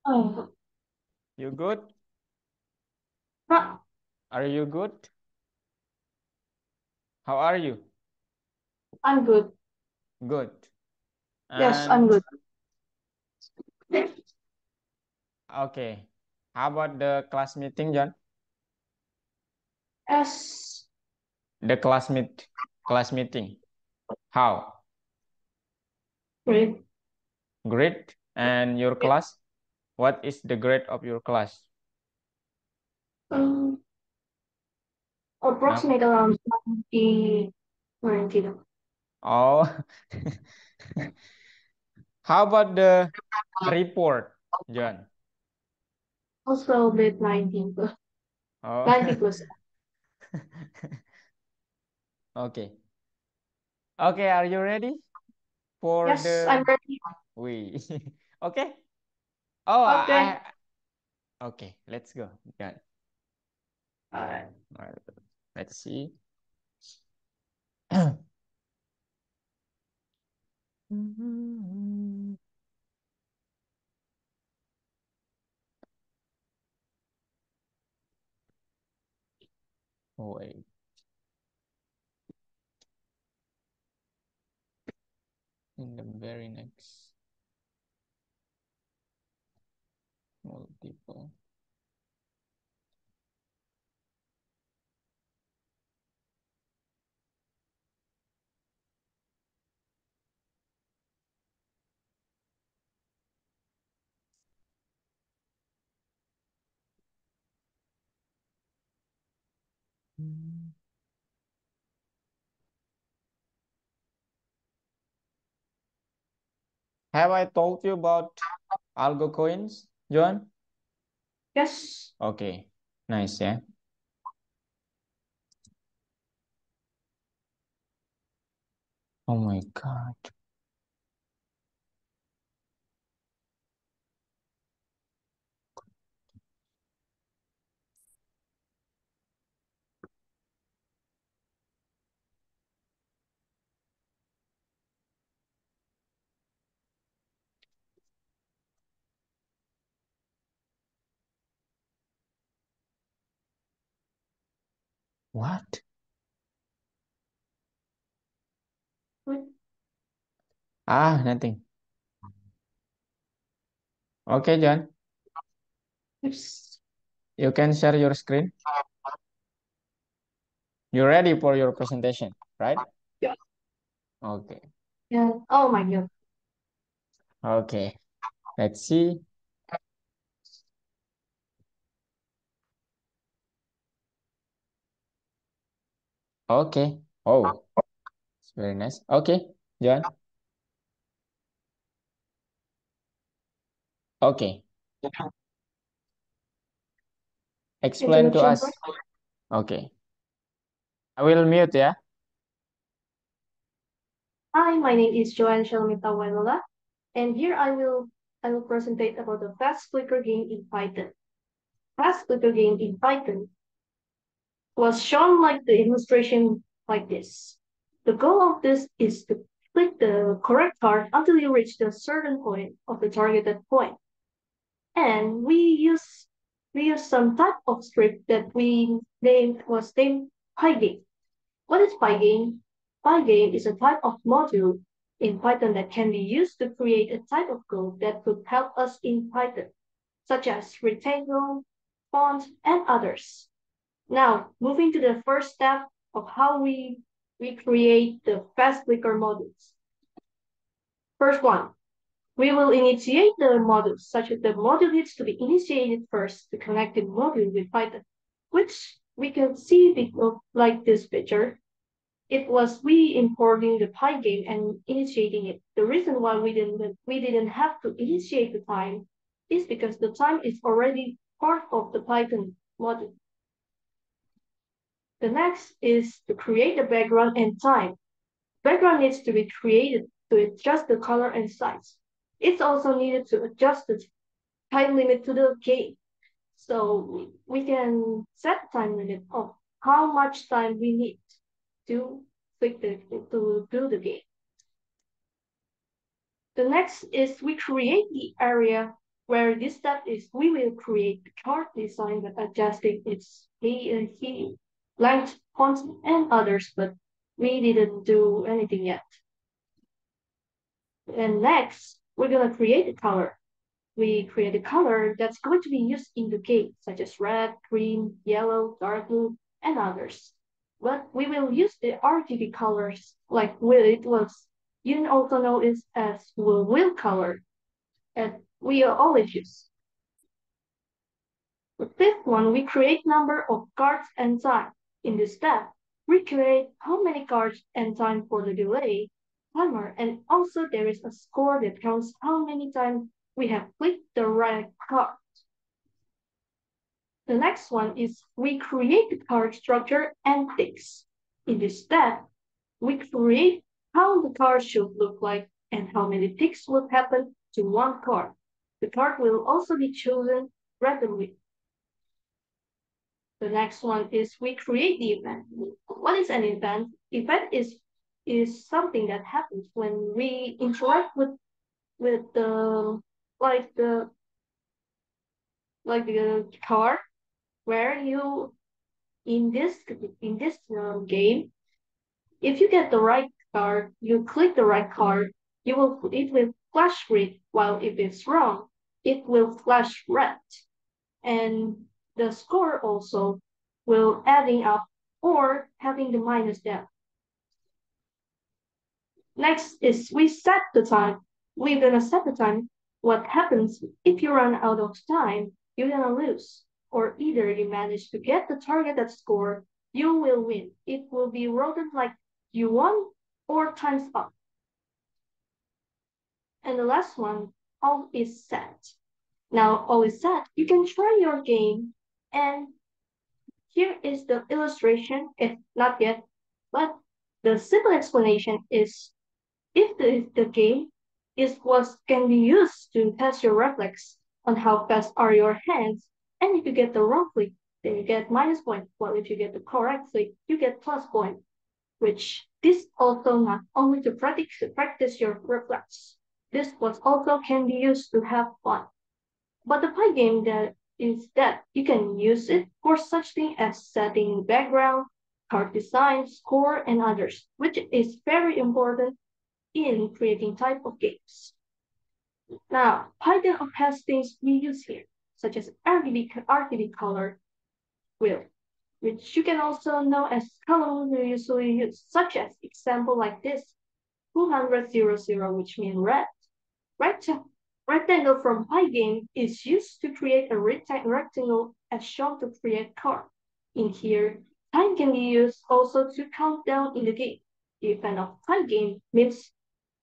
Oh, You good? huh, Are you good? How are you? I'm good. Good. Yes, I'm And good. okay. How about the class meeting, John? Yes, The class meeting. How? great. Great. And your Yeah. class? What is the grade of your class? Um, Now? approximate around 90. Oh. How about the report, John? Also mid 90 plus. Oh. 90 plus. Okay. Okay, are you ready for Yes, I'm the ready. we? Okay. Oh, Okay. okay, let's go. John. Alright. Let's see. Oh, wait. In the very next multiple. Have I told you about algo coins, John? Yes. Okay, nice, yeah. Oh my God. What? Ah, nothing. Okay, John, Yes. you can share your screen. You're ready for your presentation, right? Yeah. Okay. Yeah. Oh my God. Okay. Let's see. Okay. Oh, it's very nice. Okay, John. Okay. Explain to Introduction first. us. Okay. I will mute, yeah. Hi, my name is Joanne Shalmita Wainola, and here I will present about the fast clicker game in Python. Fast clicker game in Python was shown like the illustration like this. The goal of this is to click the correct card until you reach the certain point of the targeted point. And we use some type of script that we named Pygame. What is Pygame? Pygame is a type of module in Python that can be used to create a type of code that could help us in Python, such as rectangle, font, and others. Now, moving to the first step of how we create the fast clicker modules. First one, we will initiate the module such that the module needs to be initiated first to connect the module with Python, which we can see like this picture. It was we importing the Pygame and initiating it. The reason why we didn't have to initiate the time is because the time is already part of the Python module. The next is to create the background and time. Background needs to be created to adjust the color and size. It's also needed to adjust the time limit to the game. So we can set time limit of how much time we need to to do the game. The next is we create the area where this step is we will create the card design by adjusting its height, length, fonts, and others, but we didn't do anything yet. And next, we're gonna create a color. We create a color that's going to be used in the game, such as red, green, yellow, dark blue, and others. But we will use the RGB colors, like it was, you also know it as will color, and we always use. The fifth one, we create number of cards and time. In this step, we create how many cards and time for the delay timer, and also there is a score that counts how many times we have clicked the right card. The next one is we create the card structure and ticks. In this step, we create how the card should look like and how many ticks will happen to one card. The card will also be chosen randomly. The next one is we create the event. What is an event? Event is something that happens when we interact with the like the like the card where you in this game, if you get the right card, you click the right card, it will flash green, while if it's wrong, it will flash red. And the score also will adding up or having the minus down. Next is we set the time. We're gonna set the time. What happens if you run out of time, you're gonna lose. Or either you manage to get the targeted score, you will win. It will be rolled like you won or times up. And the last one, all is set. Now all is set, you can try your game, and here is the illustration, if not yet, but the simple explanation is if the game can be used to test your reflex on how fast are your hands, and if you get the wrong click, then you get minus point. While if you get the correct click, you get plus point. Which this also not only to practice your reflex. This was also can be used to have fun. But the Pi game that is that you can use it for such thing as setting background, card design, score, and others, which is very important in creating type of games. Now, Python has things we use here, such as RGB color wheel, which you can also know as color we usually use, such as example like this, 200, which means red. Rectangle from Pygame is used to create a rectangle as shown to create card. In here, time can be used also to count down in the game. The event of Pygame means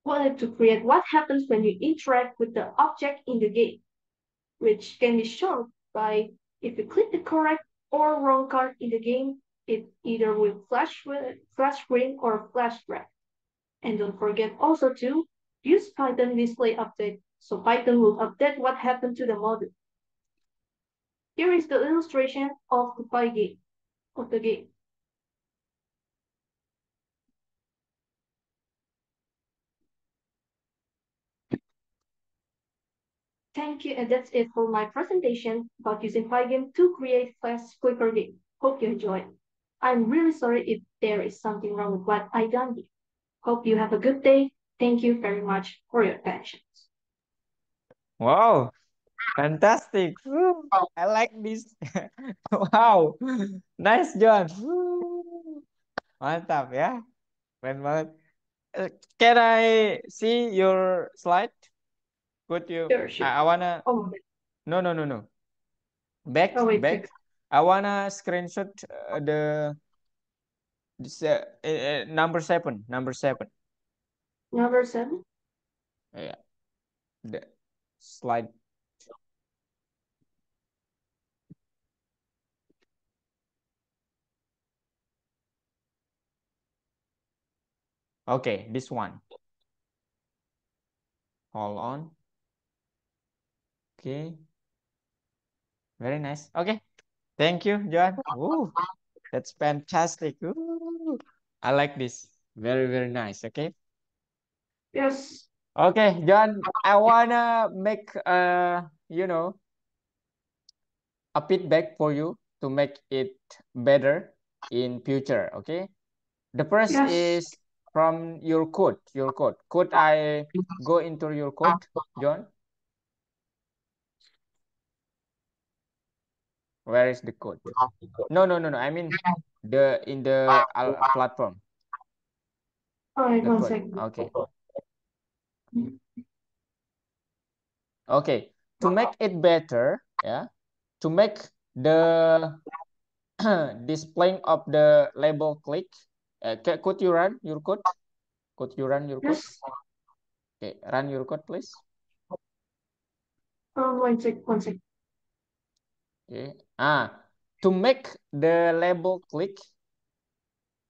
wanted to create what happens when you interact with the object in the game, which can be shown by if you click the correct or wrong card in the game, it either will flash green or flash red. And don't forget also to use Python display update, so Python will update what happened to the model. Here is the illustration of the Pygame of the game. Thank you, and that's it for my presentation about using Pygame to create fast, quicker game. Hope you enjoyed. I'm really sorry if there is something wrong with what I done here. Hope you have a good day. Thank you very much for your attention. Wow, fantastic. Woo, I like this. Wow, nice, John. Woo, mantap ya. Keren banget. Can I see your slide? Could you? Sure, sure. I wanna. Oh, No. Back, oh wait, back. I wanna screenshot this, number 7. Number 7. number 7. Yeah, the slide. Okay, this one. Hold on. Okay. Very nice. Okay. Thank you, John. Ooh, that's fantastic. Ooh, I like this. Very, very nice. Okay. Yes. Okay, John, I wanna make you know, a feedback for you to make it better in future. Okay. The first Yes. is from your code. Your code. Could I go into your code, John? Where is the code? No, no, no, no. I mean the in the platform. All right, The one code. second. Okay. Okay. To make it better, yeah. To make the displaying of the label click, could you run your code? Could you run your code? Yes. Okay, run your code, please. One sec, one sec. Okay. To make the label click,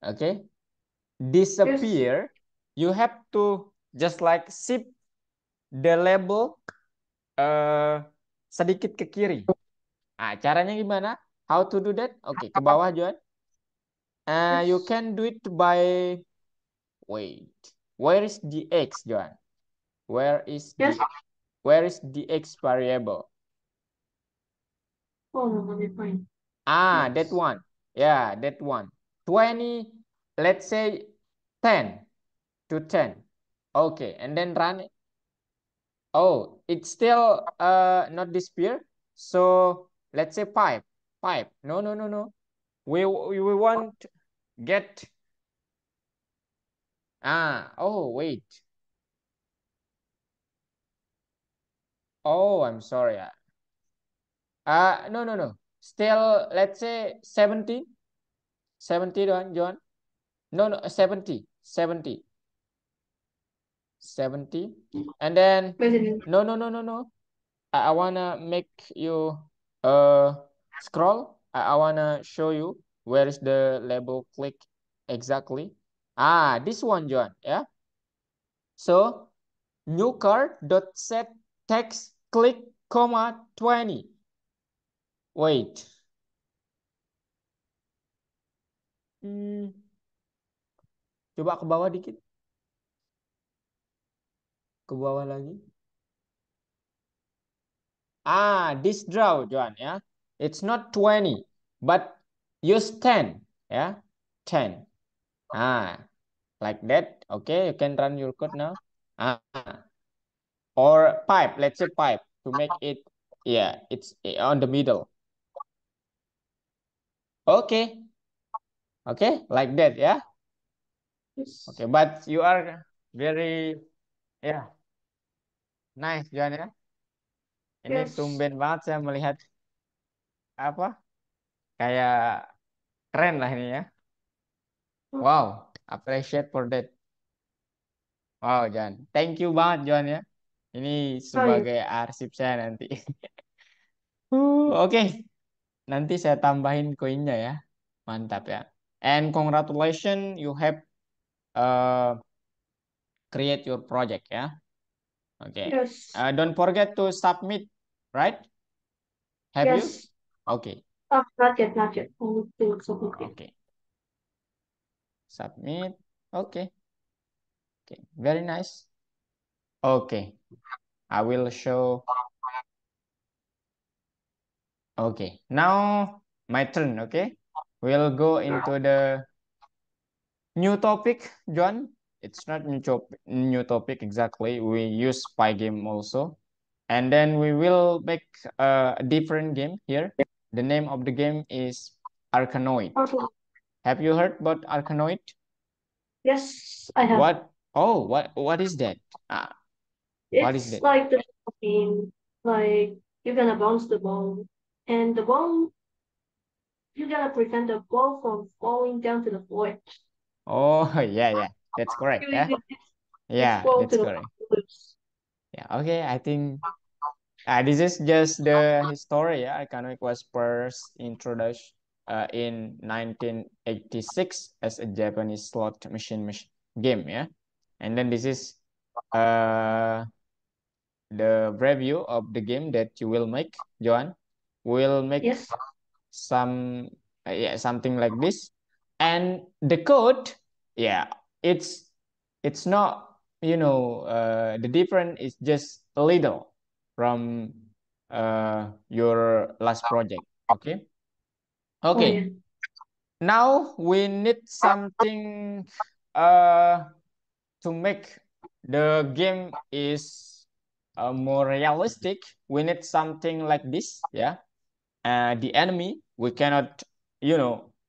okay, Yes. disappear, you have to just like shift the label sedikit ke kiri. Caranya gimana? How to do that? Oke, ke bawah, Johan. You Yes. can do it by, wait, where is the X, Johan? Where is Yes. the X variable? Oh no, let me find. That Yes. one. Yeah, that one. 20, let's say 10 to 10. Okay, and then run it. Oh, it's still not disappear. So let's say 5. 5. No, no, no, no. We want get oh wait. Oh, I'm sorry. No, no, no. Still, let's say 70. 70, John. No, no, 70. 70. 70. And then, President. no, no, no, no, no. I wanna make you uh scroll. I wanna show you where is the label click exactly. This one, John. Yeah. So new card dot set text click comma 20. Wait. Hmm, coba ke bawah dikit. Ke bawah lagi. This draw, John. Yeah. It's not 20, but use 10. Yeah. 10. Like that. Okay, you can run your code now. Or pipe, let's say pipe to make it, yeah, it's on the middle. Okay, okay, like that, yeah. Yes. Okay, but you are very, yeah, nice, Johan ya. Ini Yes. tumben banget saya melihat apa kayak keren lah ini ya. Wow, appreciate for that. Wow, Johan. Thank you banget, Johan ya. Ini Oh yeah. sebagai arsip saya nanti. Oke, nanti saya tambahin koinnya ya. Mantap ya. And congratulations, you have uh, create your project ya. Okay. Yes. Don't forget to submit, right? Have you? Yes. Okay. Not yet, not yet. I need to submit it. Okay. Submit. Okay. Okay. Very nice. Okay. I will show. Okay. Now my turn. Okay. We'll go into the new topic, John. It's not new topic exactly. We use Pygame also. And then we will make a different game here. The name of the game is Arkanoid. Okay. Have you heard about Arkanoid? Yes, I have. What? Oh, what is that? What is It's that? like the game, like you're gonna bounce the ball, and the ball, you gotta prevent the ball from falling down to the floor. Oh, yeah, yeah. That's correct. Yeah. It's Yeah, fall to that's the correct. loose. Yeah. Okay. I think this is just the history. Yeah. Arkanoid was first introduced in 1986 as a Japanese slot machine game. Yeah. And then this is uh the review of the game that you will make, Johan. We'll make Yes. some yeah, something like this, and the code, yeah, it's not the difference is just a little from your last project. Okay. Oh, Okay. yeah. Now we need something to make the game is more realistic. We need something like this. Yeah. The enemy, we cannot,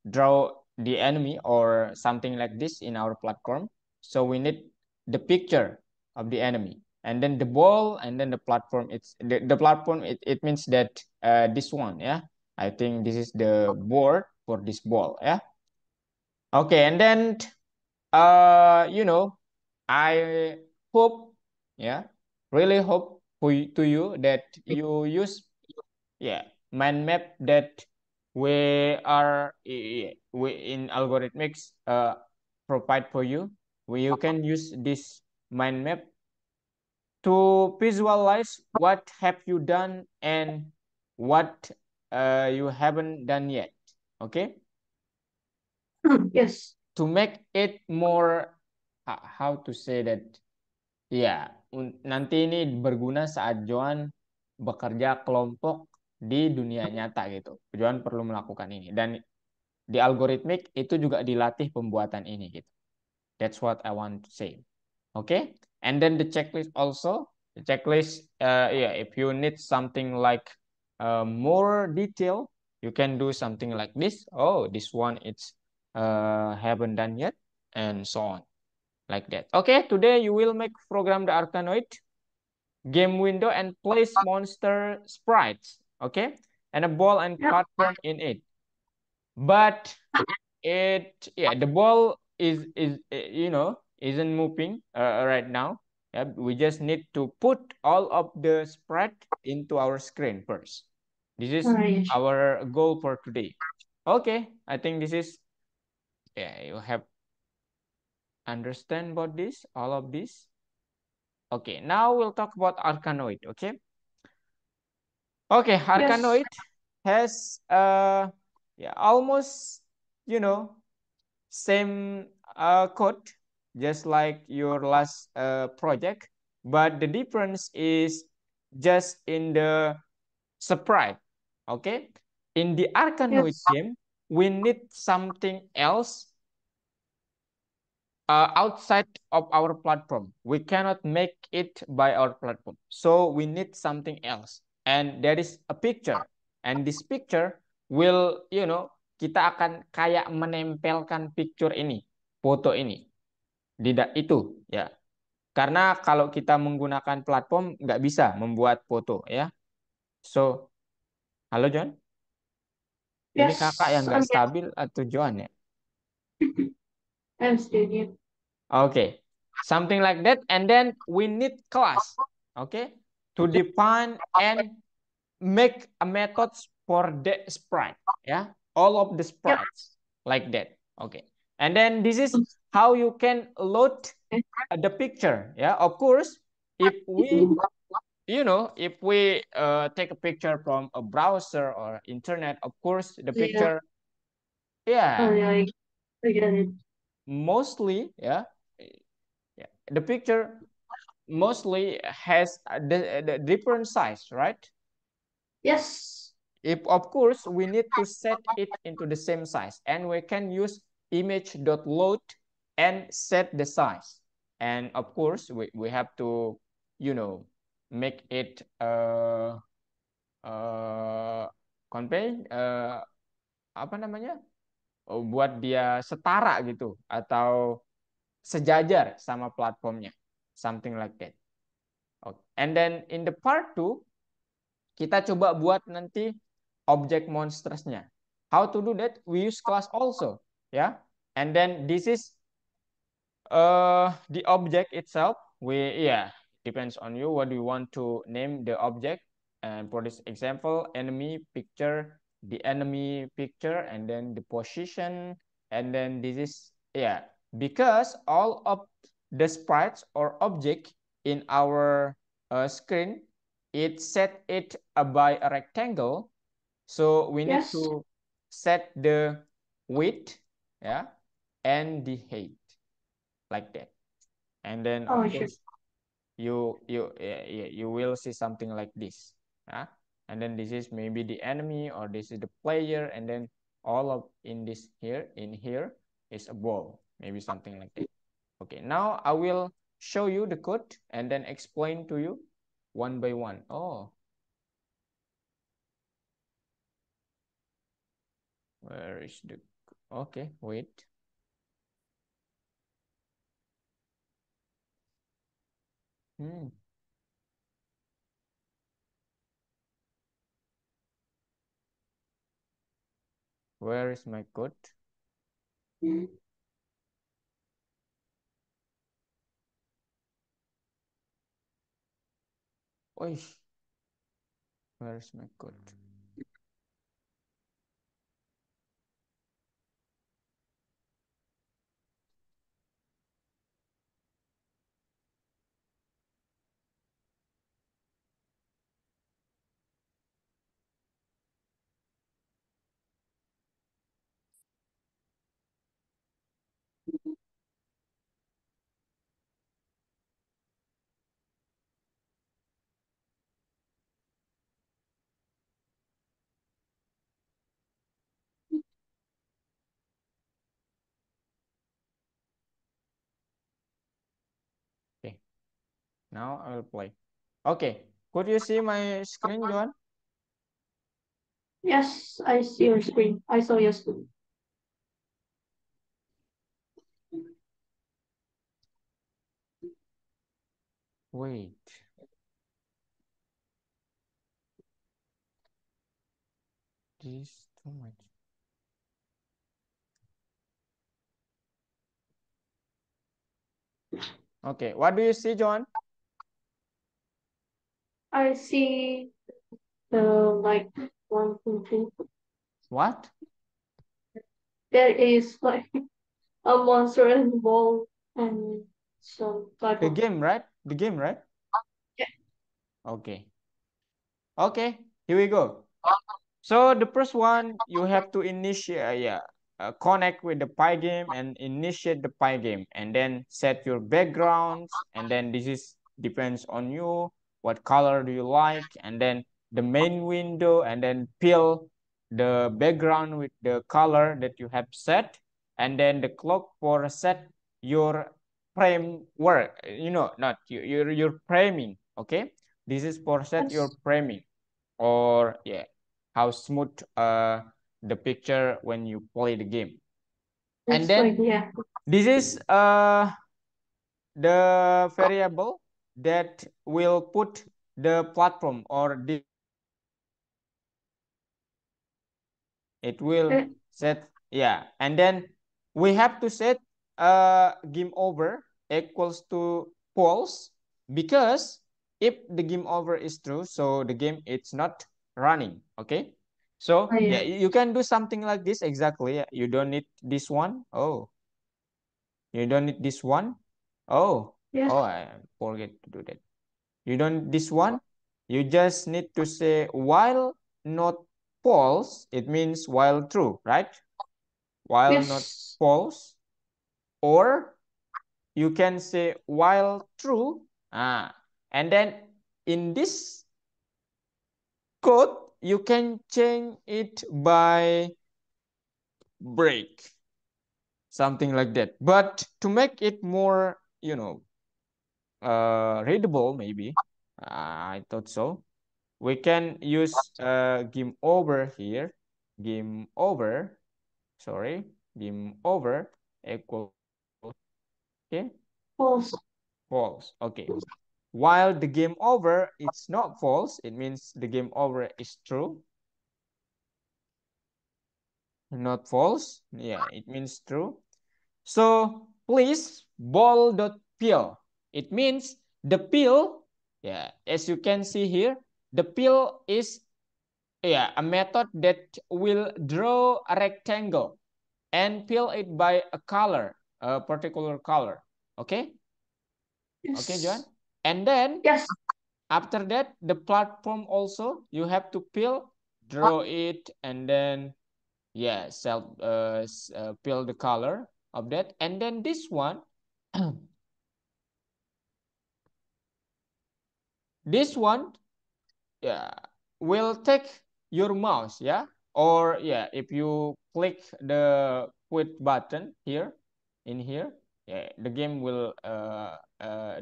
draw the enemy or something like this in our platform. So we need the picture of the enemy, and then the ball, and then the platform. It's the platform. It means that this one, yeah. I think this is the board for this ball, yeah. Okay, and then I hope, yeah, really hope to you that you use, yeah, mind map that we in algorithmics provide for you, where you can use this mind map to visualize what have you done and what you haven't done yet. Okay, Yes. to make it more, how to say that, ya, nanti ini berguna saat Joan bekerja kelompok di dunia nyata gitu. Joan perlu melakukan ini, dan di algoritmik itu juga dilatih pembuatan ini gitu. That's what I want to say. Okay, and then the checklist also. The checklist, yeah, if you need something like more detail, you can do something like this. Oh, this one it's haven't done yet, and so on, like that. Okay, today you will make program the Arkanoid game window and place monster sprites. Okay, and a ball and Yeah. platform in it. But the ball isn't moving right now. Yeah, we just need to put all of the sprite into our screen first. This is Right. our goal for today. Okay, I think this is, yeah, you have understand about this, all of this. Okay, now we'll talk about Arkanoid. Okay, Yes. Arkanoid has almost, you know same code, just like your last project, but the difference is just in the sprite. Okay, in the Arkanoid Yes. game, we need something else outside of our platform. We cannot make it by our platform, so we need something else, and there is a picture, and this picture will, kita akan kayak menempelkan picture ini, foto ini di itu, ya, karena kalau kita menggunakan platform nggak bisa membuat foto, ya. So, halo John, ini kakak yang Yes. nggak stabil atau John, ya? I'm still here. Okay, something like that, and then we need class, okay, to define and make a methods for the sprite, yeah, all of the Yep. sprites, like that. Okay, and then this is how you can load the picture. Yeah, of course, if we take a picture from a browser or internet, of course the Yeah. picture, yeah, Oh, yeah. I get it. mostly, yeah, the picture mostly has the different size, right? Yes. If, of course, we need to set it into the same size, and we can use image.load and set the size. And of course, we have to, make it convey, apa namanya, buat dia setara gitu, atau sejajar sama platformnya, something like that. Okay. And then in the part 2, kita coba buat nanti object monstersnya. How to do that? We use class also, yeah. And then this is the object itself. Depends on you what do you want to name the object. And for this example, enemy picture, the enemy picture, and then the position, and then this is, because all of the sprites or object in our screen, it set it by a rectangle, so we need Yes. to set the width, yeah, and the height, like that. And then of course you will see something like this. And then this is maybe the enemy, or this is the player, and then all of in here is a ball, maybe something like that. Okay, now I will show you the code and then explain to you one by one. Oh, where is the, okay, wait. Where is my code? Oi, where is my code? Okay, now I will play. Okay, could you see my screen, Johan? Yes, I see your screen. I saw your screen. Wait. This is too much. Okay, what do you see, Johan? I see the like 1, 2, 3. What? There is like a monster and ball and some type The of. game, right? The game, right? Yeah. Okay. Okay, here we go. So the first one, you have to initiate, connect with the Pygame and initiate the Pygame, and then set your backgrounds, and then this is depends on you. What color do you like? And then the main window, and then fill the background with the color that you have set, and then the clock for set your framework. Not your framing. Okay, this is for set your Yes. framing, or how smooth the picture when you play the game. And It's like, then yeah. this is the variable that will put the platform, or it will Uh, set, and then we have to set game over equals to false, because if the game over is true, so the game it's not running. Okay, so yeah. you can do something like this exactly. You don't need this one. Oh, you don't need this one. Oh, Yes. I forget to do that. You don't need this one. You just need to say while not false, it means while true, right? While not Yes. false, or you can say while true. And then in this code, you can change it by break, something like that. But to make it more, readable, maybe, I thought so. We can use game over here. Game over, sorry, game over equal, okay, False. false. Okay. While the game over it's not false, it means the game over is true. Not false. Yeah, it means true. So please ball.pl. It means the pill, as you can see here, the pill is a method that will draw a rectangle and fill it by a color, a particular color. Okay? Okay, John? Yes. And then Yes. after that, the platform also, you have to fill, draw it, and then fill the color of that. And then this one, this one, yeah, will take your mouse, yeah, or yeah, if you click the quit button here, in here, yeah, the game will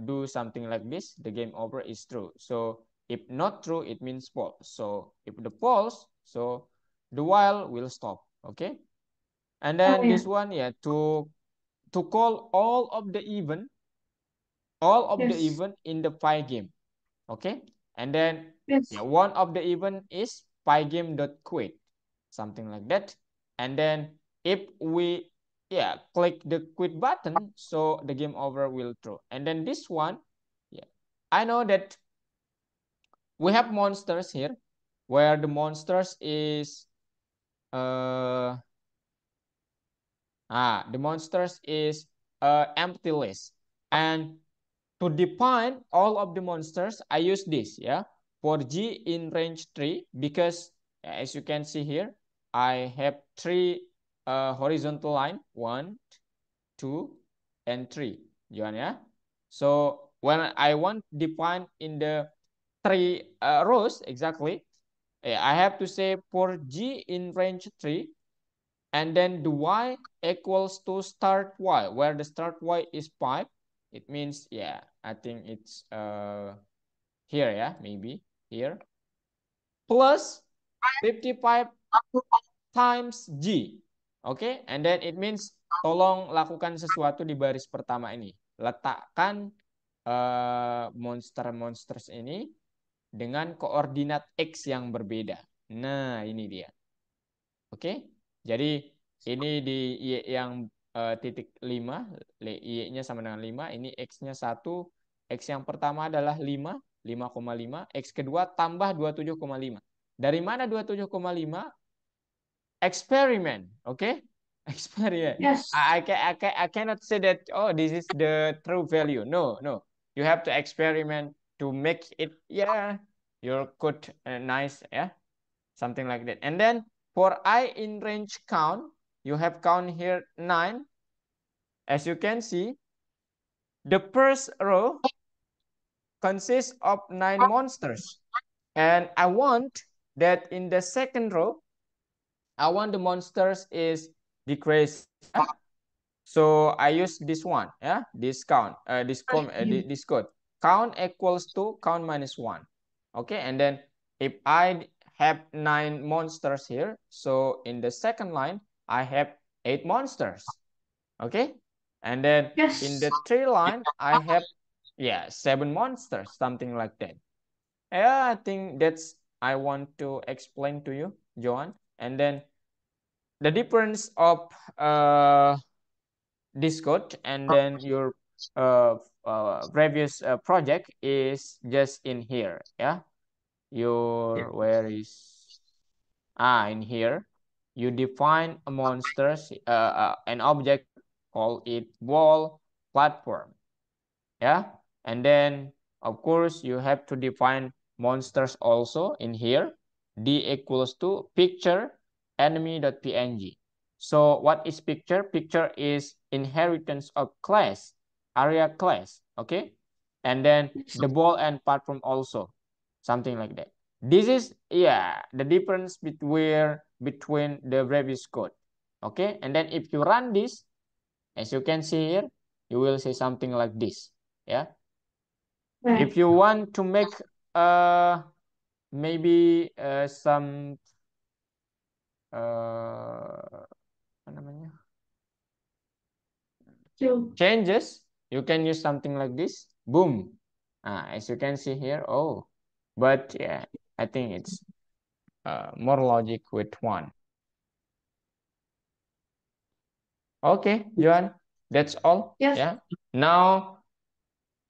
do something like this. The game over is true. So if not true, it means false. So if the false, so the while will stop. Okay, and Oh, then yeah. this one, yeah, to call all of the event, all of the Yes. event in the Pygame. Okay, and then yeah, Yes. one of the event is pygame.quit, something like that. And then if we, yeah, click the quit button, so the game over will throw. And then this one, yeah, I know that we have monsters here, where the monsters is the monsters is empty list. And to define all of the monsters, I use this, yeah, for G in range 3, because as you can see here, I have 3 horizontal line, 1, 2, and 3, Johan, yeah. So when I want define in the 3 rows exactly, I have to say for G in range 3, and then the y equals to start y, where the start y is 5. It means, yeah, I think it's here, yeah, maybe here, plus 55 times g. Okay, and then it means tolong lakukan sesuatu di baris pertama ini, letakkan monster-monsters ini dengan koordinat x yang berbeda. Nah, ini dia. Oke, jadi ini di Y yang titik 5, Y-nya sama dengan 5, ini X-nya 1, X yang pertama adalah 5, 5,5, X kedua tambah 27,5. Dari mana 27,5? Eksperimen, oke? Eksperimen. Yes. I cannot say that, oh, this is the true value. No, no. You have to experiment to make it, yeah, your code nice, yeah, something like that. And then for I in range count, you have count here 9. As you can see, the first row consists of 9 monsters. And I want that in the second row, I want the monsters is decreased. Yeah? So I use this one, yeah, this count, this code. Count equals to count minus 1. Okay, and then if I have 9 monsters here, so in the second line, I have 8 monsters. Okay, and then in Yes. the 3 line, I have, yeah, 7 monsters, something like that. Yeah, I think that's I want to explain to you, Johan. And then the difference of this code and then your previous project is just in here, yeah. Your where is in here you define a monsters, an object, call it wall platform, yeah. And then of course you have to define monsters also in here. D equals to picture enemy.png. So what is picture? Picture is inheritance of class, area class, okay. And then the ball and platform also, something like that. This is, yeah, the difference between the previous code, okay. And then if you run this, as you can see here, you will see something like this, yeah. Right. If you want to make maybe some apa namanya, changes, you can use something like this, boom. As you can see here, oh, but yeah, I think it's more logic with one. Okay, Johan, that's all. Yes. Yeah. Now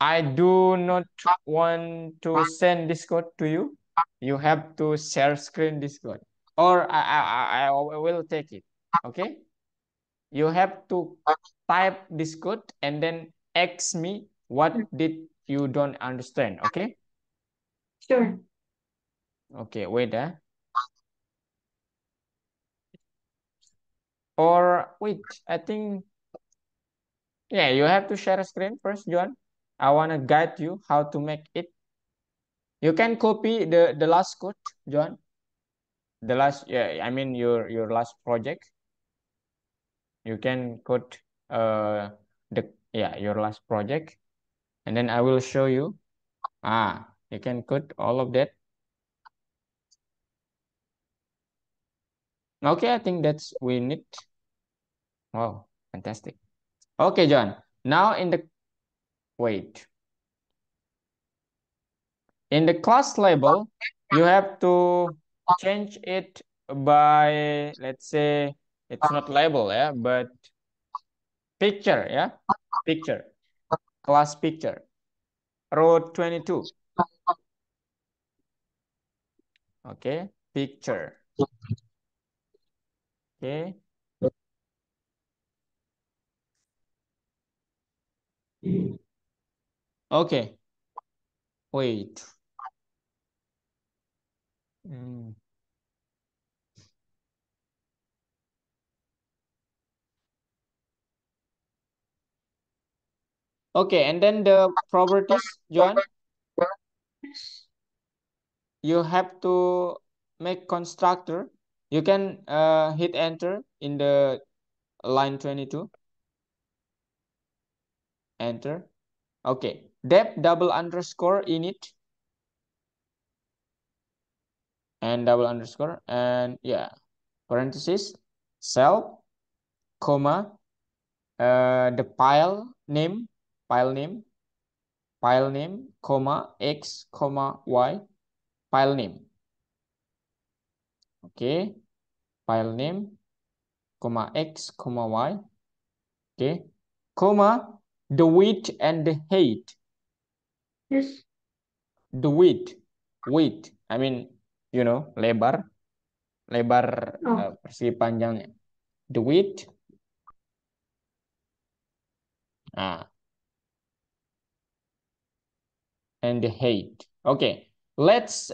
I do not want to send this code to you. You have to share screen this code, or I will take it. Okay. You have to type this code and then ask me what did you don't understand. Okay. Sure. Okay. Wait. Or wait. I think, yeah, you have to share a screen first, John. I want to guide you how to make it. You can copy the last code, John. The last, yeah, I mean your last project. You can code your last project, and then I will show you. You can code all of that. Okay, I think that's we need. Wow, fantastic. Okay, John. Now wait. In the class label, you have to change it by, let's say, it's not label, yeah, but picture, yeah, picture, class picture, row 22. Okay, picture. Okay. Okay. Wait. Mm. Okay, and then the properties, John, Yes. you have to make constructor. You can hit enter in the line 22. Enter. Okay. Depth double underscore init and double underscore and yeah, parenthesis, self, comma, the file name, comma, x, comma, y, file name. Okay. File name, comma, x, comma, y. Okay. Comma, the width and the height. Yes. The width. I mean, lebar Oh. persegi panjangnya. The width. And the height. Okay, let's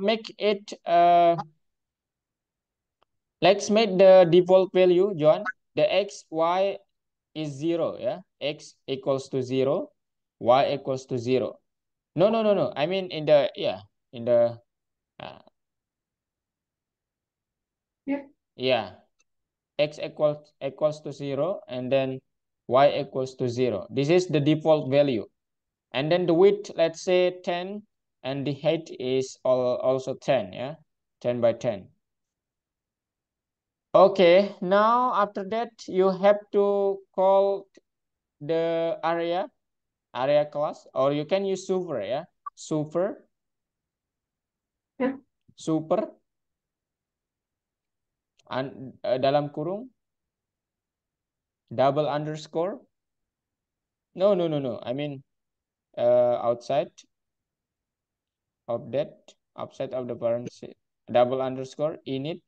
make it. Let's make the default value, John. The x, y is 0, yeah. X equals to 0, y equals to 0. No. I mean in the uh, Yeah. yeah. X equals to 0 and then y equals to 0. This is the default value. And then the width, let's say 10, and the height is also 10, yeah, 10 by 10. Okay, now after that you have to call the area class, or you can use super, yeah, super, Yeah. super, dalam kurung, double underscore. No. I mean outside of that, outside of the parenthesis, double underscore init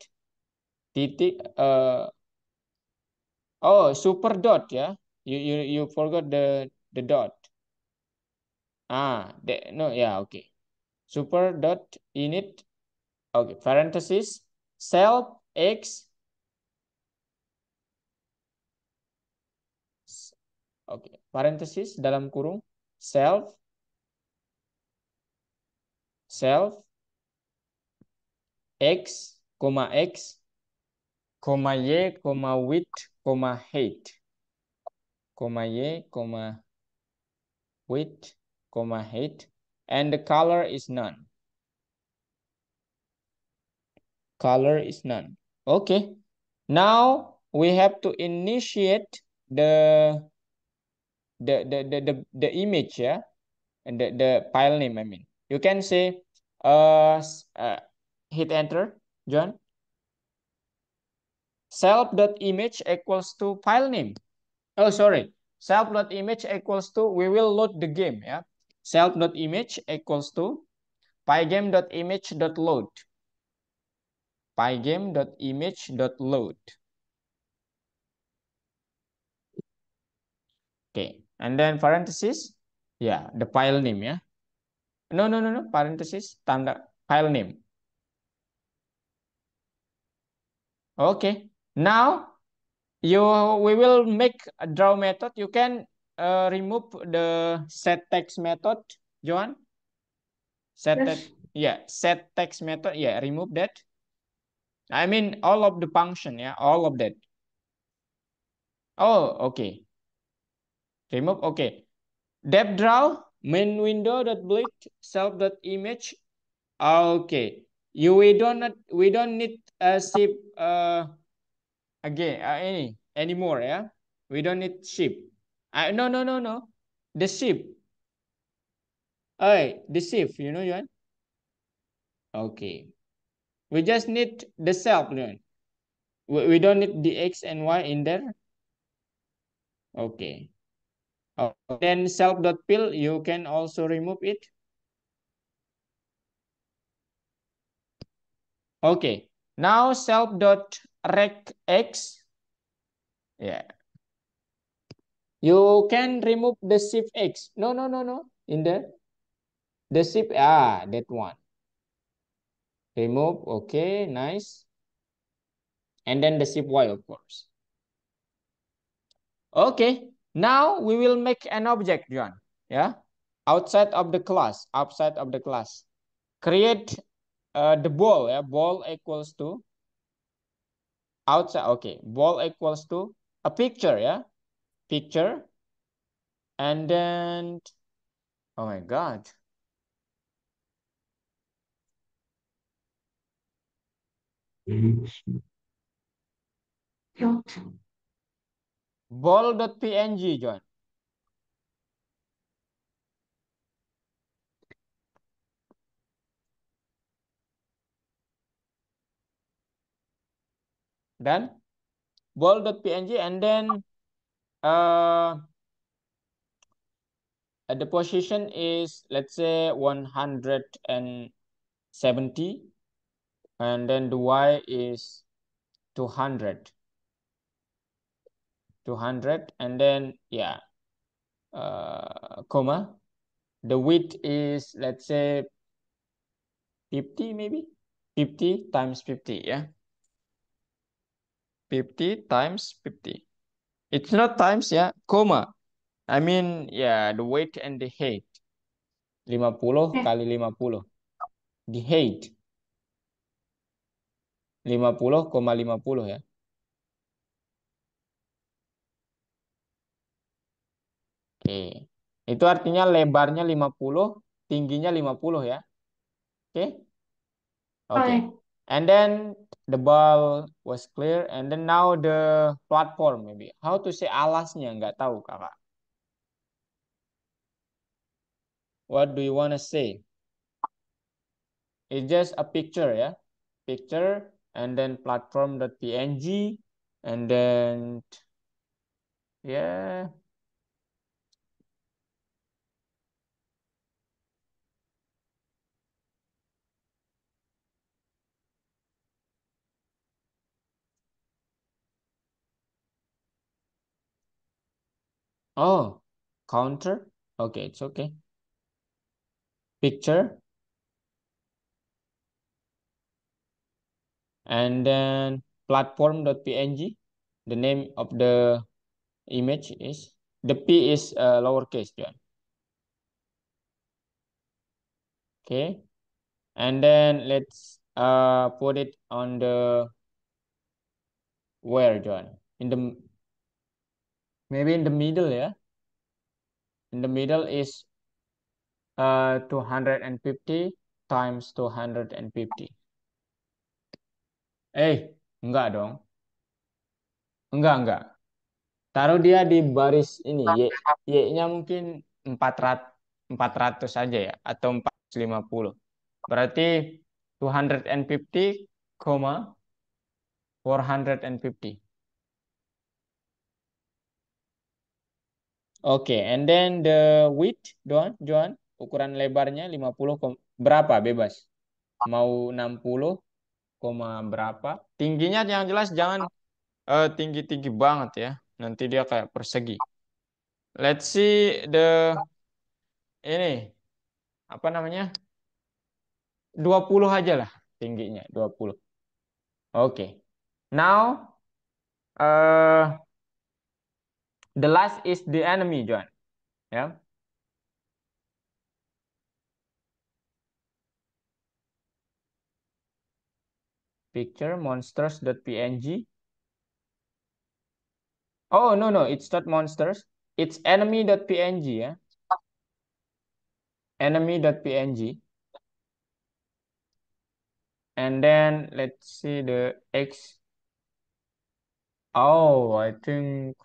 titik oh, super dot, yeah. You forgot the dot. No, yeah, okay. Super dot init. Okay, parenthesis self x. Okay, parenthesis dalam kurung self x, x, y, width, height, y, width, height, and the color is none. Color is none. Okay. Now we have to initiate the image, yeah, and the file name. I mean, you can say hit enter, John. Self.image equals to file name. Oh, sorry. Self.image equals to, we will load the game, yeah. Self.image equals to pygame.image.load. Pygame.image.load. Okay, and then parenthesis, yeah, the file name, yeah. No, parenthesis, tanda file name. Okay, now we will make a draw method. You can remove the set text method, Johan. Set Yes. that, yeah, set text method, yeah, remove that. I mean all of the function, yeah, all of that. Oh, okay. Remove, okay. Depth draw, main window dot bleed, self dot image. Okay. We don't need a ship again anymore, yeah. We don't need ship. No, no, no, no. The ship. The ship, you know, Yuan? Okay. We just need the self, Yuan. We don't need the X and Y in there. Okay. Then self dot fill, you can also remove it. Okay. Now self dot rect X. Yeah. You can remove the shift X. No, no, no, no. In there. The shift, that one. Remove. Okay, nice. And then the shift Y, of course. Okay. Now we will make an object, John. Yeah. Outside of the class. Outside of the class. Create the ball. Yeah. Ball equals to outside. Okay. Ball equals to a picture. Yeah. Picture. And then, oh my God. Ball.png, John. Done. Ball.png, and then the position is, let's say, 170, and then the Y is 200, and then, yeah, comma. The width is, let's say, 50, maybe 50 times 50, yeah. 50 times 50. It's not times, yeah, comma. I mean, yeah, the weight and the height. 50 kali 50. The height. 50,50 ya. Oke. Itu artinya lebarnya 50, tingginya 50 ya. Oke. Oke. Fine. And then the ball was clear, and then now the platform maybe. How to say alasnya nggak tahu Kakak. What do you want to say? It's just a picture ya. Picture and then platform.png and then yeah. Oh, counter. Okay, it's okay. Picture and then platform.png. The name of the image is, the P is lowercase, John. Okay, and then let's put it on the where, John? In the, maybe in the middle, yeah. In the middle is 250 times 250. Enggak dong. Enggak. Taruh dia di baris ini, Y-nya mungkin 400, 400 aja ya, atau 450. Berarti 250, 450. Oke, and then the width, Johan, ukuran lebarnya 50, berapa bebas? Mau 60, berapa? Tingginya yang jelas jangan tinggi-tinggi banget ya. Nanti dia kayak persegi. Let's see the ini apa namanya? 20 aja lah tingginya, 20. Oke. Now the last is the enemy, John. Ya. picture monsters.png. Oh, no, it's not monsters. It's enemy.png, yeah. Enemy.png. And then let's see the X. Oh, I think.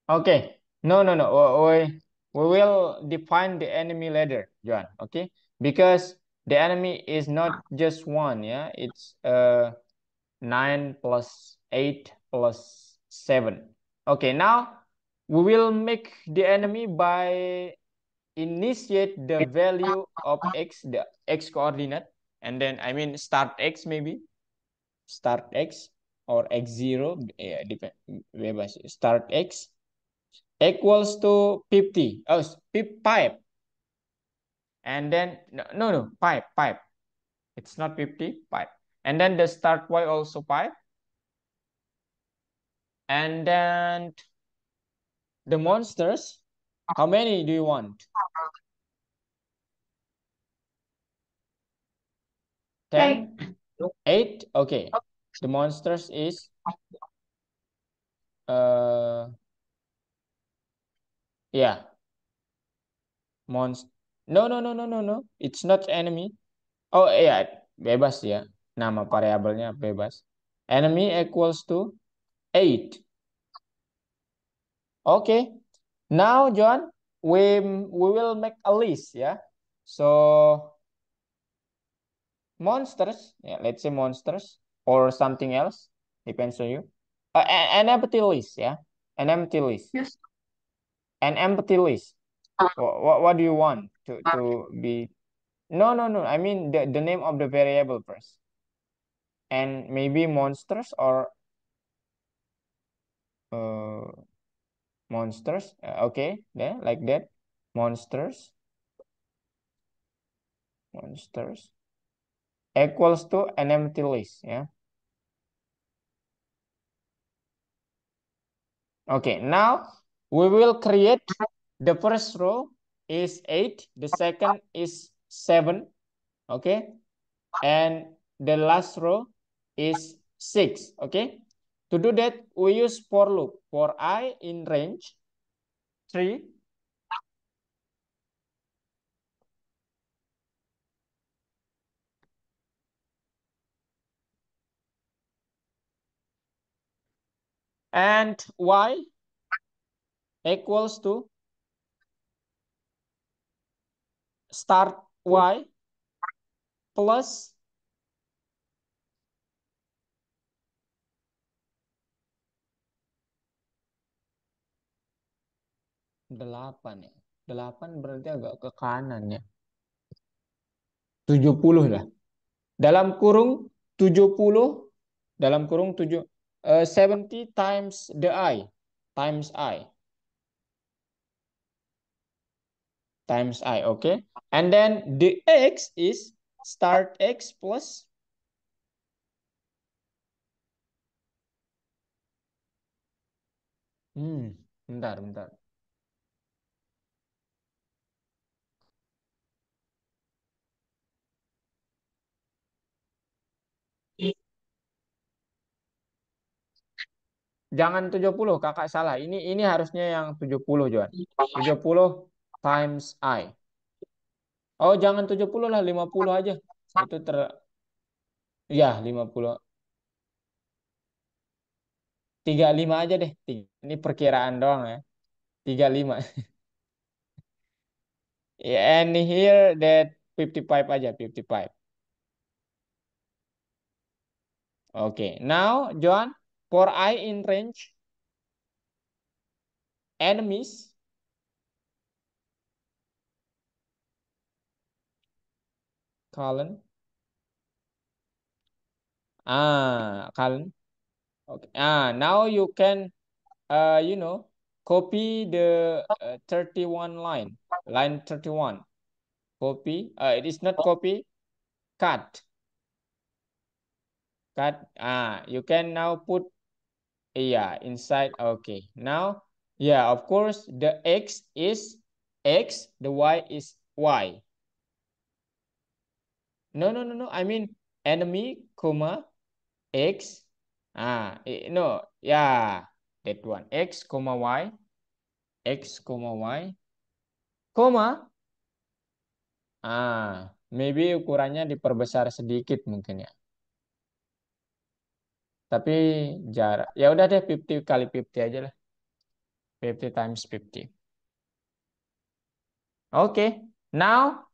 Okay. No. We will define the enemy later, John. Okay. Because the enemy is not just one, yeah. It's 9 plus 8 plus 7. Okay, now we will make the enemy by initiate the value of x, the x coordinate, and then I mean start x maybe, start x or x0, depend, bebas. Start x equals to 50. Oh, 5. And then, no, 5. It's not 50, 5. And then the start y also 5. And then the monsters, how many do you want? 10? 8? Okay. The monsters is yeah. Monster. No. It's not enemy. Oh iya, bebas ya. Nama variabelnya bebas. Enemy equals to 8. Okay. Now, John, we will make a list, yeah. So monsters, yeah, let's say monsters or something else, depends on you. An empty list, yeah. An empty list. Yes. An empty list. What do you want to be? No. I mean the name of the variable first. And maybe monsters or uh, monsters. Okay, yeah, like that. Monsters equals to an empty list, yeah. Okay, now we will create the first row is 8, the second is 7, okay, and the last row is 6, okay. To do that, we use for loop. For I in range 3, and y equals to start y plus 8 ya. 8 berarti agak ke kanan ya. 70 lah. Dalam kurung 70, dalam kurung 70 times the I, times I. Times I, okay. And then the X is start X plus bentar. Jangan 70, kakak salah. Ini harusnya yang 70, Johan. 70 times I. Oh, jangan 70 lah, 50 aja. Itu ya 50. 35 aja deh. Ini perkiraan doang ya. 35. And here that 55 aja, 55. Okay, now John, for I in range, enemies, colon, colon. Okay. Now you can, copy the 31 line 31. Copy. It is not copy. Cut. You can now put Yeah, inside. Okay. Now, yeah, of course, the X is X, the Y is Y. No. I mean enemy, comma, X. No, yeah, that one. X, comma, Y. X, comma, Y. Comma. Maybe ukurannya diperbesar sedikit mungkin ya. Tapi jarak. Ya udah deh 50 kali 50 aja lah. 50 times 50. Okay. Now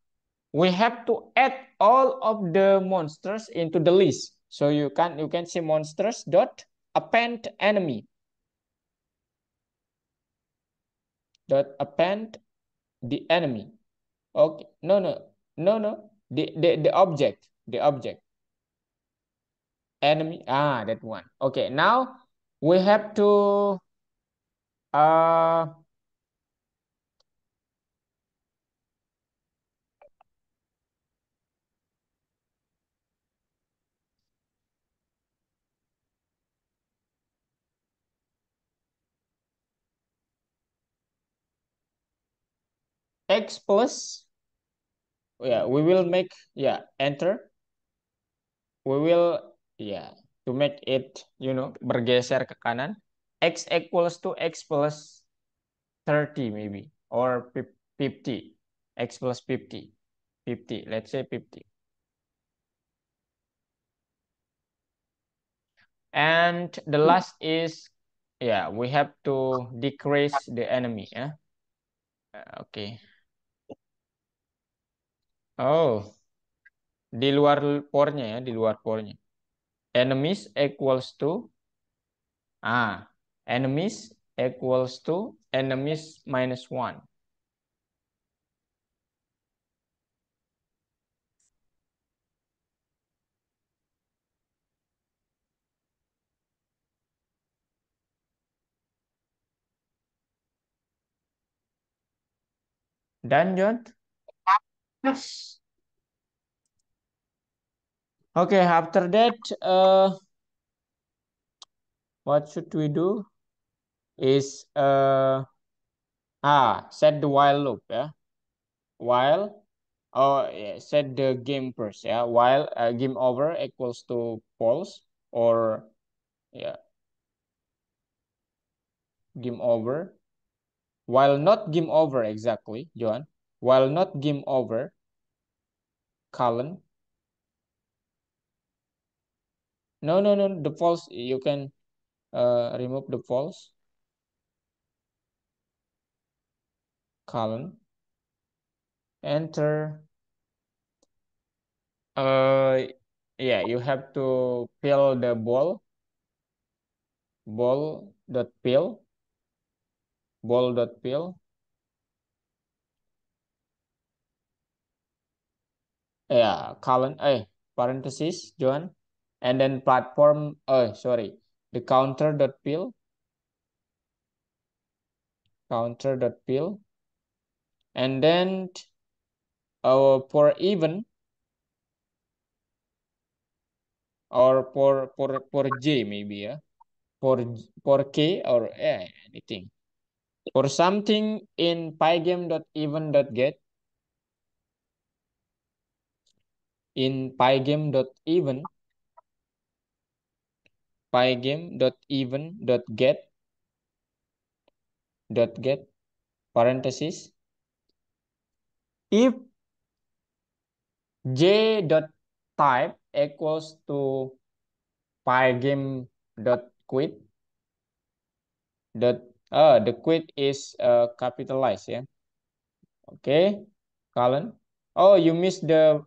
we have to add all of the monsters into the list. So you can see monsters dot append enemy. Dot append the enemy. Okay. No. The object. The object. Enemy. That one. Okay. Now we have to X plus. Yeah, we will make, enter. We will, to make it, bergeser ke kanan. X equals to X plus 30 maybe, or 50. X plus 50. 50, let's say 50. And the last is, we have to decrease the enemy. Okay. Oh, di luar pornya ya, di luar pornya. Enemies equals to, enemies equals to enemies minus 1. Done, John? Yes. Okay, after that, what should we do? Is set the while loop, while, set the game first, while game over equals to false, or game over, while not game over exactly, John, while not game over, colon. No, the false, you can remove the false, colon, enter. You have to fill the ball dot fill, colon, parenthesis, John, and then platform, the counter dot fill, and then for even, or for J maybe, for K, or anything, for something in pygame.even.get, in pygame.even, get parenthesis, if j.type equals to pygame.quit, the quit is capitalized, okay, colon. Oh, you missed the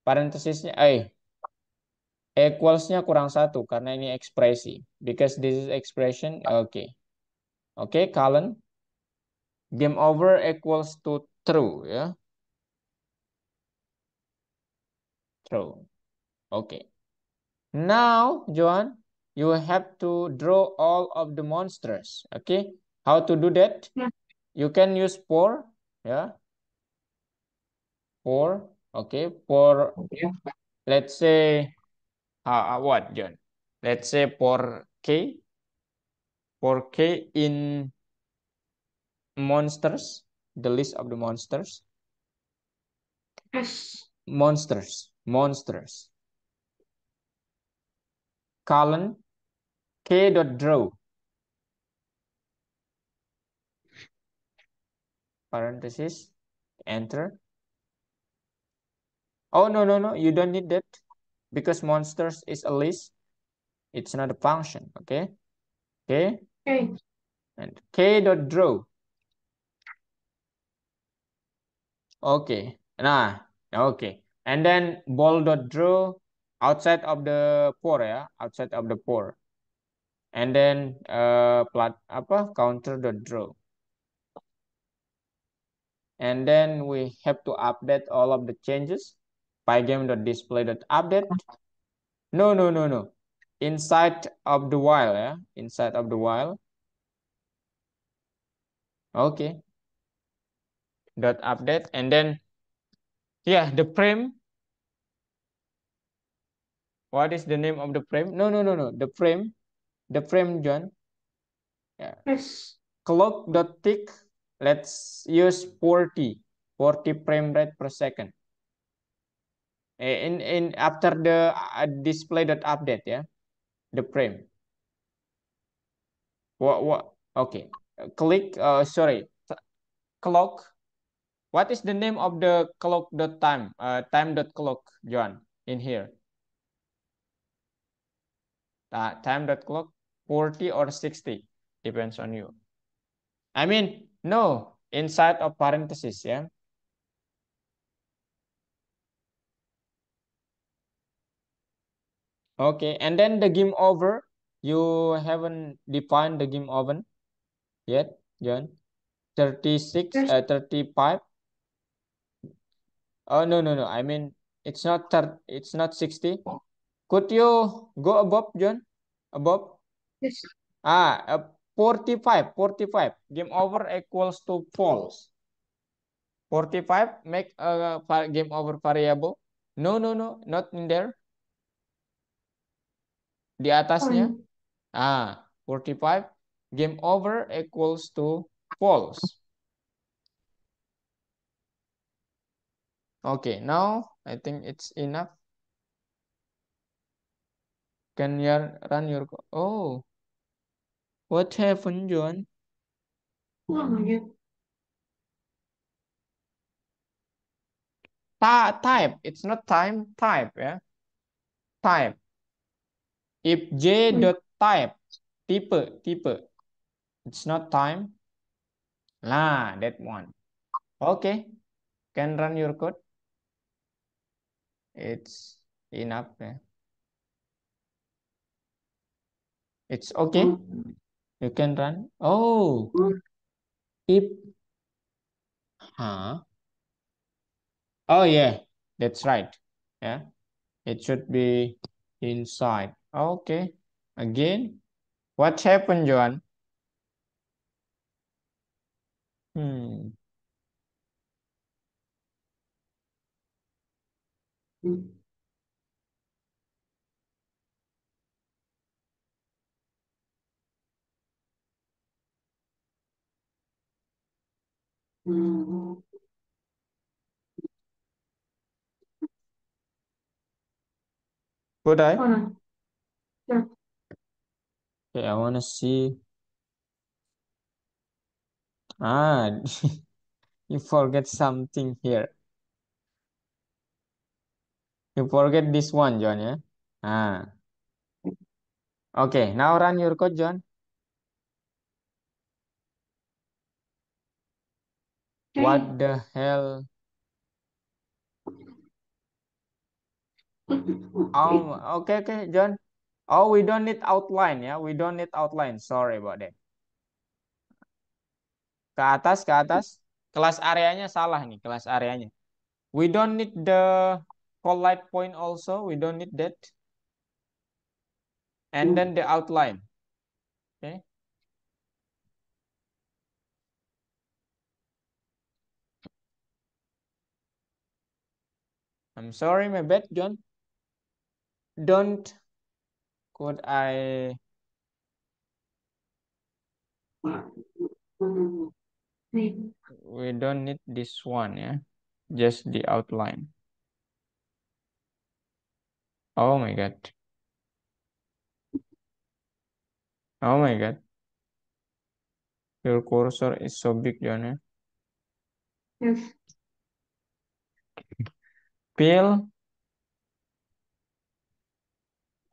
parenthesisnya, equalsnya kurang satu karena ini ekspresi, because this is expression. Okay, colon, game over equals to true, true. Okay, now Johan, you have to draw all of the monsters. Okay, how to do that? You can use for, okay, for, let's say, what, John? Let's say for K, for K in monsters, the list of the monsters. Yes. Monsters. Colon K dot draw. Parenthesis. Enter. Oh, no. You don't need that because monsters is a list. It's not a function. Okay. Okay. And K dot draw. Okay. Nah. Okay. And then ball dot draw outside of the pore ya, outside of the pore. And then counter dot draw. And then we have to update all of the changes. Pygame dot display dot update. No. Inside of the while ya, inside of the while. Okay. Dot update and then yeah, the frame. What is the name of the frame? No. The frame, John. Yeah. Yes. Clock dot tick. Let's use 40 frame rate per second. In after the display dot update ya, the frame. What? Okay. Click. Sorry. Clock. What is the name of the clock dot time? Time dot clock, John, in here. Time dot clock 40 or 60 depends on you. I mean, no, inside of parentheses, yeah. Okay, and then the game over. You haven't defined the game over yet, John. 36, Yes. 35. Oh no. I mean, it's not 60. Could you go above, John? Above? Yes. 45. Game over equals to false. 45 make a game over variable. No, not in there. Di atasnya. 45 game over equals to false. Okay, now I think it's enough. Can you run your oh, what happened, John? Oh my God. Type. It's not time. Type, yeah. Type. If j dot type type, it's not time. That one. Okay, can run your code. It's enough. Yeah. It's okay. You can run. Oh, if huh? Oh yeah, that's right. Yeah, it should be inside. Okay. Again, what happened, Joan? Hmm. Could I? Yeah. Okay, I wanna see. Ah, you forget something here. You forget this one, John, yeah? Okay, now run your code, John. What the hell? Okay, John. Oh, we don't need outline, ya. We don't need outline. Sorry about that. Ke atas. Kelas areanya salah nih, kelas areanya. We don't need the collide point also. We don't need that. And then the outline. Okay. I'm sorry, my bad, John. Don't. Could I We don't need this one, yeah. Just the outline. Oh my God. Oh my God. Your cursor is so big, John. Yeah? Yes. Peel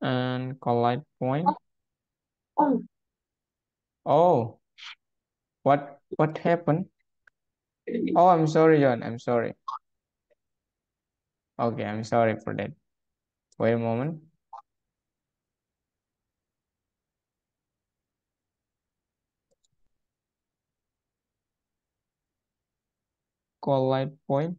and collide point. Oh, Oh, what happened? Oh, I'm sorry, John. I'm sorry. Okay, I'm sorry for that. Wait a moment. Collide point.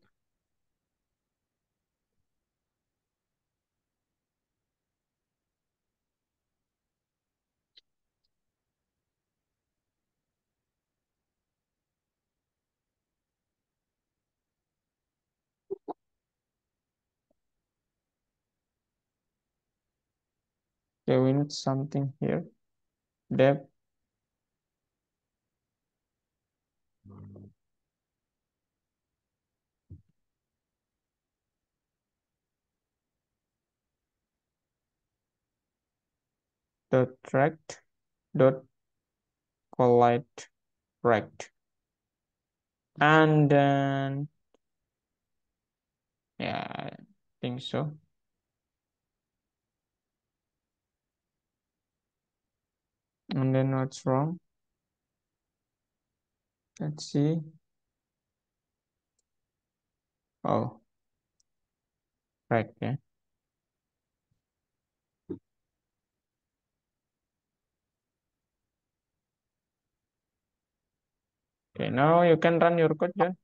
Okay, we need something here. Depth. Dot rect. Dot collide rect. And then, yeah, I think so. And then what's wrong? Let's see. Oh, right, yeah. Okay, now you can run your code, John.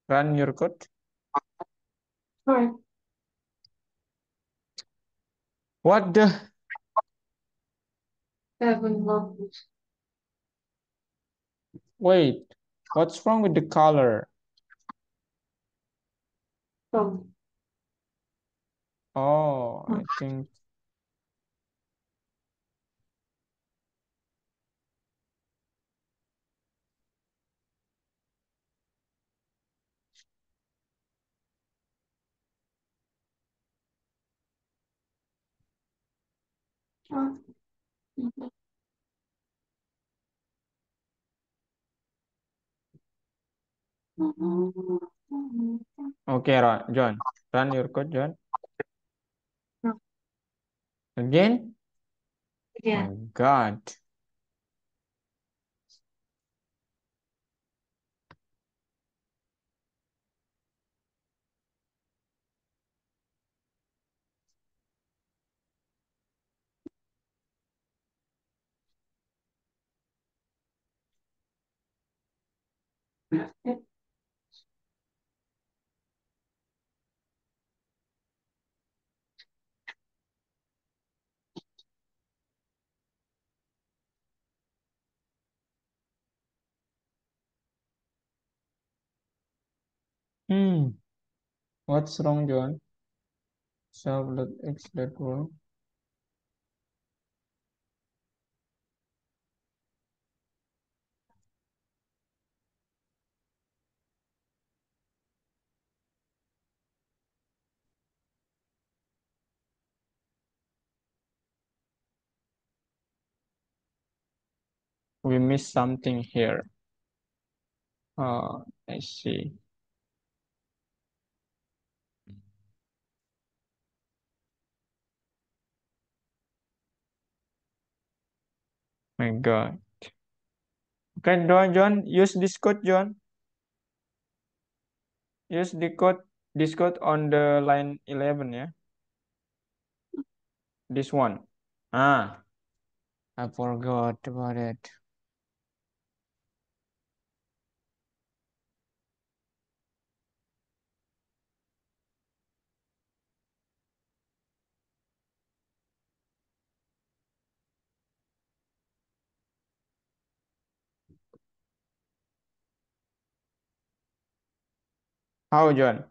Run your code. sorry. What the? Seven levels. Wait, what's wrong with the color? So, Oh, I think. Okay, John. Run your code, John. Again? yeah. My God. What's wrong, John? Sub.x wrong. We missed something here. Oh, I see. My God. Okay, John, use this code, John. Use this code on the line 11, yeah? This one. Ah, I forgot about it. How, John?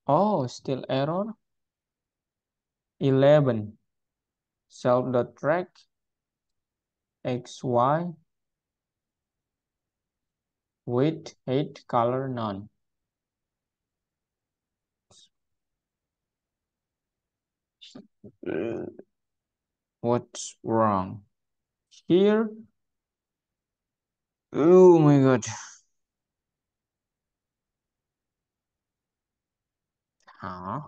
Oh, still error. 11. Self.track. XY. Width, height, color, none. What's wrong? Here. Oh my god. Huh?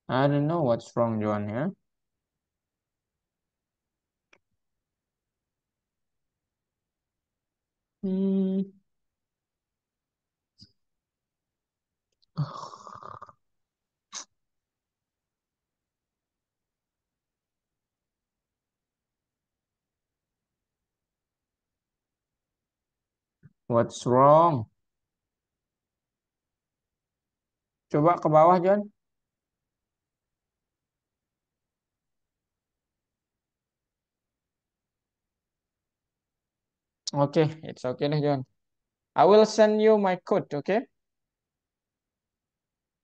I don't know what's wrong, John, here. Hmm. What's wrong? Coba ke bawah, John. Okay, it's okay deh, John. I will send you my code, okay?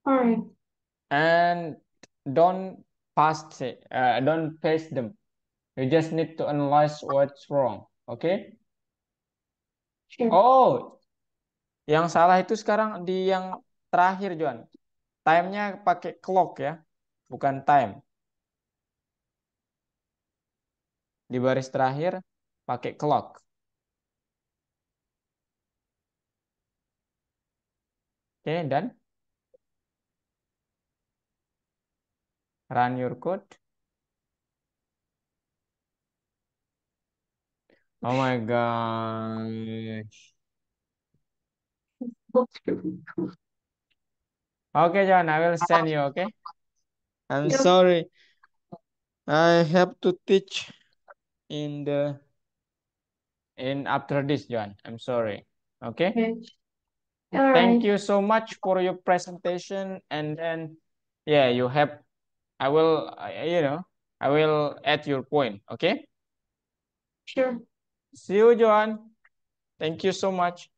All right. And don't don't paste them. You just need to analyze what's wrong, okay? Sure. Oh, yang salah itu sekarang di yang terakhir, John. Time-nya pakai clock ya, bukan time. Di baris terakhir pakai clock. Oke, dan run your code. Oh my gosh. Okay, John, I will send you, okay? I'm Yep. sorry. I have to teach in after this, John. I'm sorry. Okay? Okay. All Thank right. you so much for your presentation. And then, yeah, I will, I will add your point. Okay? Sure. See you, John. Thank you so much.